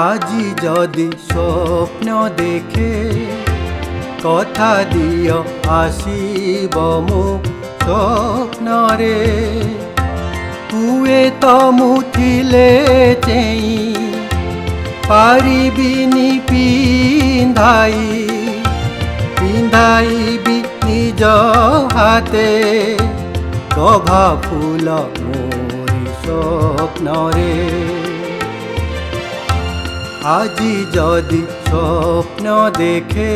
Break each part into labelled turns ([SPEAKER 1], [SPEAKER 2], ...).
[SPEAKER 1] আজি যদি স্বপ্ন দেখে কথা দিয় আসিব মো স্বপ্নরে হুয়ে তো মুঠিলে চেই পারিবিনি পিন্ধাইবি নিজ হাতে গভা ফুল মোরি স্বপ্নরে আজি যদি স্বপ্ন দেখে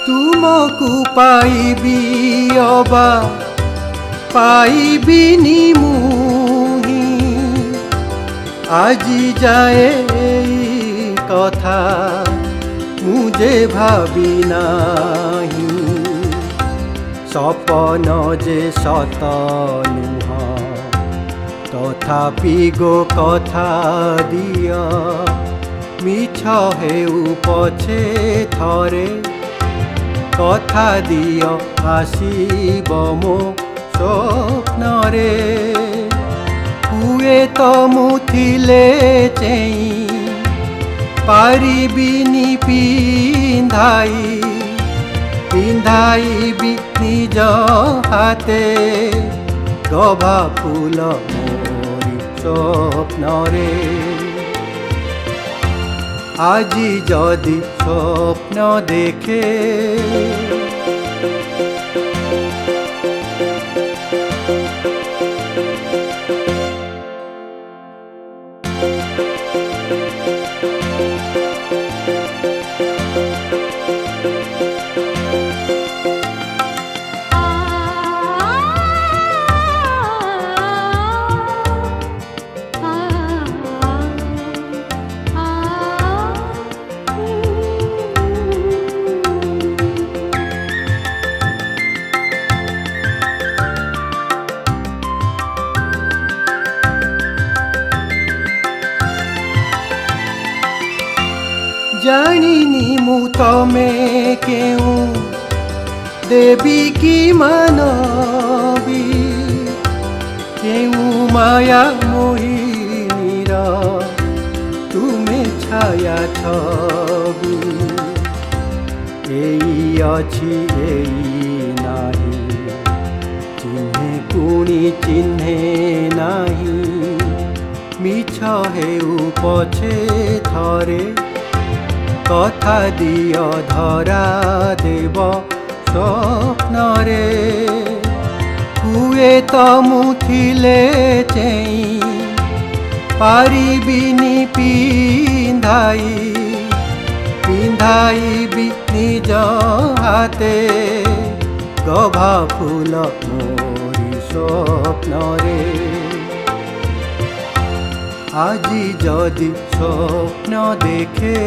[SPEAKER 1] तुमको पाइबी अबा पाइबिनी मुही আজি जाए कथा मुझे भाबी नाही सपन जे सत नुह तथापि गो कथा दिया मिछ हेउ पछे थरे कथा दिय आसिब मो स्वप्नरे हुए तो मुथिले चेई पारिबिनी पिंधाइबि निज हाथे गभा फूल मोरी स्वप्नरे আজি যদি স্বপ্ন দেখে जानिनी मु तमे केउ देवी की मानवी केउ माया मोहिनीर तुमे छाया छवि एई अछि एई नाही चिन्हे पुणी चिन्हे नाही मिछ हेउ पछे थरे कथा दिय धरा देव स्वप्नरे हुए तो मुथिले चेई पारिबिनी पिंधाइबि निज हाथे गभा फूल मोरी स्वप्नरे আজি যদি স্বপ্ন দেখে